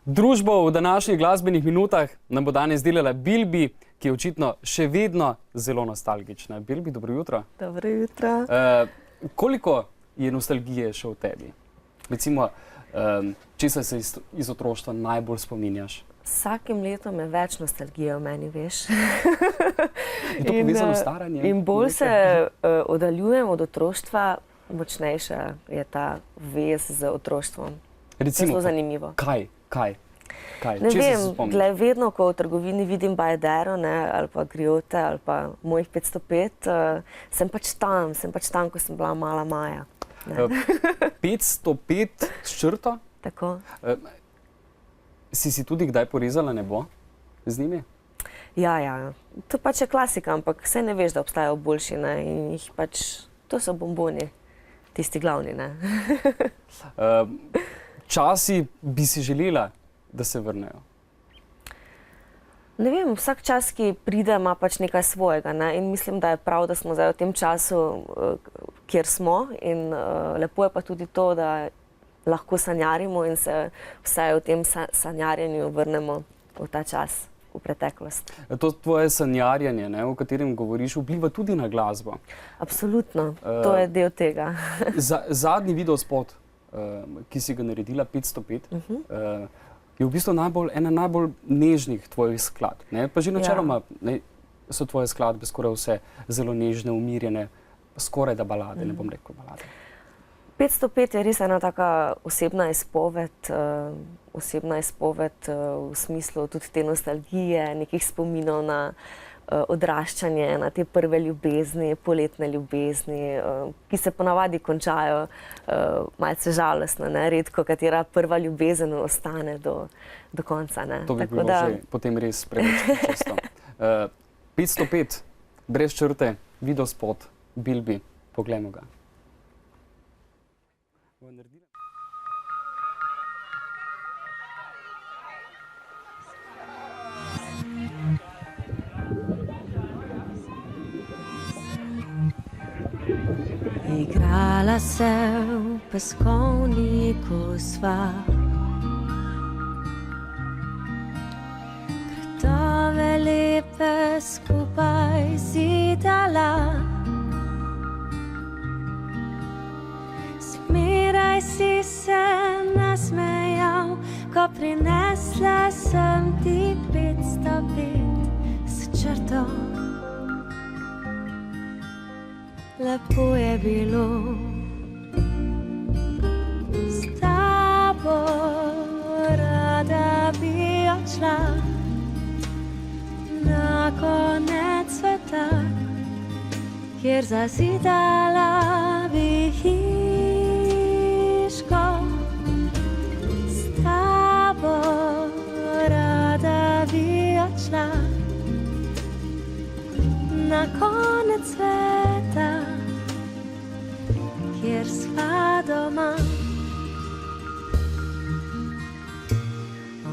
Družbo v današnjih glasbenih minutah nam bo danes delala Bilbi, ki je očitno še vedno zelo nostalgična. Bilbi, dobro jutro. Dobro jutro. Koliko je nostalgije še v tebi? Recimo, česa se iz otroštva najbolj spominjaš? Vsakim letom je več nostalgije v meni, veš. Je to povezano s staranjem? In bolj se oddaljujem od otroštva, močnejša je ta vez z otroštvom. Recimo, zelo zanimivo. Kaj? Ne vem, vedno, ko v trgovini vidim Bajedero, ali pa Griote, ali pa mojih 505, sem pač tam, ko sem bila mala Maja. 505 s črto? Tako. Si tudi kdaj porezala nebo z njimi? Ja. To pač je klasika, ampak vse ne veš, da obstajajo boljši, ne? In jih pač, to so bomboni, tisti glavni, ne? Časi bi si želela, da se vrnejo? Ne vem, vsak čas, ki pride, ima pač nekaj svojega, ne? In mislim, da je prav, da smo zdaj v tem času, kjer smo, in lepo je pa tudi to, da lahko sanjarimo in se vsaj v tem sanjarjenju vrnemo v ta čas, v preteklost. To tvoje sanjarjanje, o katerem govoriš, vpliva tudi na glasbo? Absolutno, to je del tega. Zadnji videospot, ki si ga naredila, 505, je v bistvu ena najbolj nežnih tvojih skladb. Pa že načeloma so tvoje skladbe skoraj vse zelo nežne, umirjene, skoraj da balade, ne bom rekel balade. 505 je res ena taka osebna izpoved v smislu tudi te nostalgije, nekih spominov na odraščanje, na te prve ljubezni, poletne ljubezni, ki se ponavadi končajo malce žalostno, redko katera prva ljubezen ostane do konca. To bi bilo že potem res preveč čisto. 505, brez črte, videospot, Bilbi, poglejmo ga. Igrala se v peskovniku sva, kratove lepe skupaj zidala. Zmeraj si se nasmejal, ko prinesla sem ti 505 s črto. Lepo je bilo s tabo, rada bi odšla na konec sveta, kjer zazidala bi hiško. S tabo, rada bi odšla na konec sveta, kjer sva doma.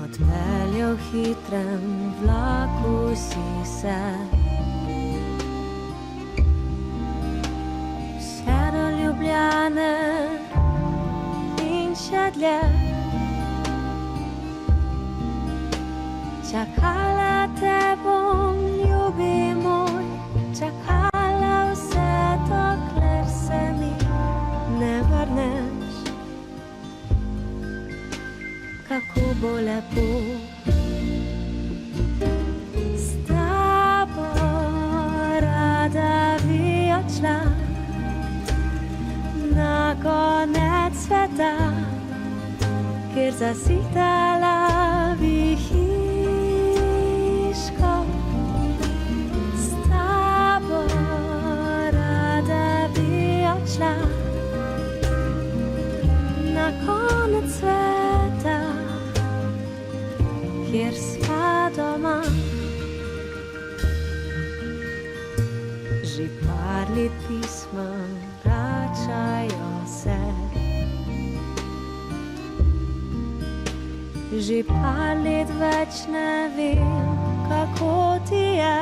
Odpeljal v hitrem vlaku si se, vse do Ljubljane in še dlje. Čakala te bom, ljubi moj, čakala vse dokler se mi ne vrneš. Kako bo lepo s tabo, rada bi odšla na konec sveta, kjer zazidala bi hiško. S tabo, rada bi odšla na konec sveta, kjer sva doma. Že par let pisma vračajo se, že par let več ne vem, kako ti je.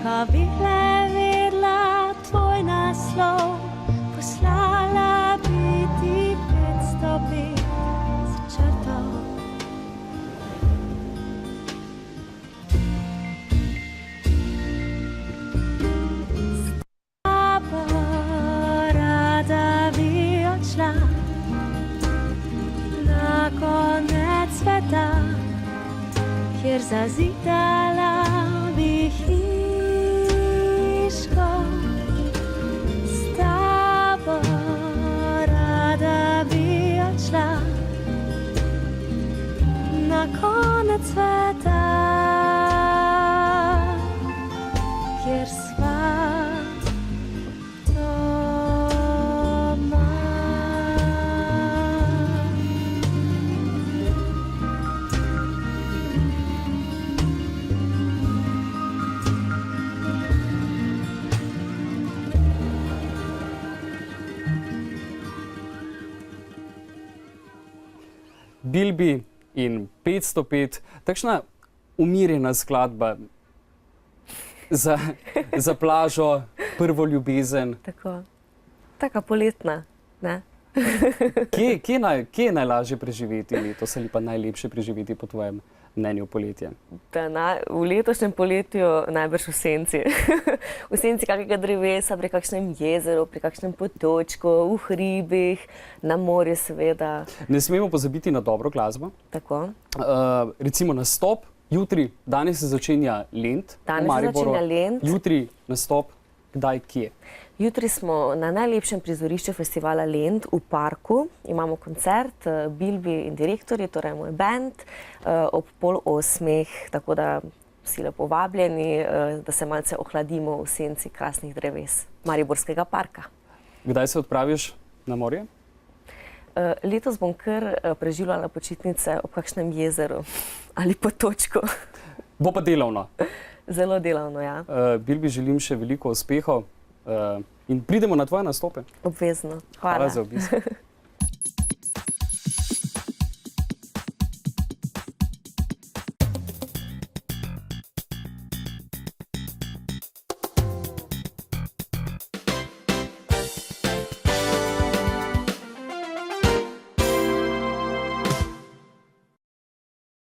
Ko bi le vedela tvoj naslov, poslala bi ti 505 kjer zazidala bi hiško. S tabo rada bi odšla na konec sveta, kjer sva doma. Bilbi in 505, takšna umirjena skladba za plažo, prvo ljubezen. Tako. Taka poletna, ne? Kje je najlažje preživeti letos ali pa najlepše preživeti po tvojem mnenju poletje? V letošnjem poletju najbrž v senci. V senci kakega drevesa, pri kakšnem jezeru, pri kakšnem potočku, v hribih, na morju seveda. Ne smemo pozabiti na dobro glasbo. Tako. Recimo nastop, jutri, danes se začenja Lent. Danes se začenja Lent. Jutri nastop, kdaj, kje? Jutri smo na najlepšem prizorišču festivala Lent v parku. Imamo koncert, Bilbi in direktorji, torej moj band, ob 7:30, tako da vsi lepo vabljeni, da se malce ohladimo v senci krasnih dreves Mariborskega parka. Kdaj se odpraviš na morje? Letos bom kar preživljala počitnice ob kakšnem jezeru ali potočku. Bo pa delovno. Zelo delovno, ja. Bilbi, želim še veliko uspehov in pridemo na tvoje nastope. Obvezno. Hvala za obisk.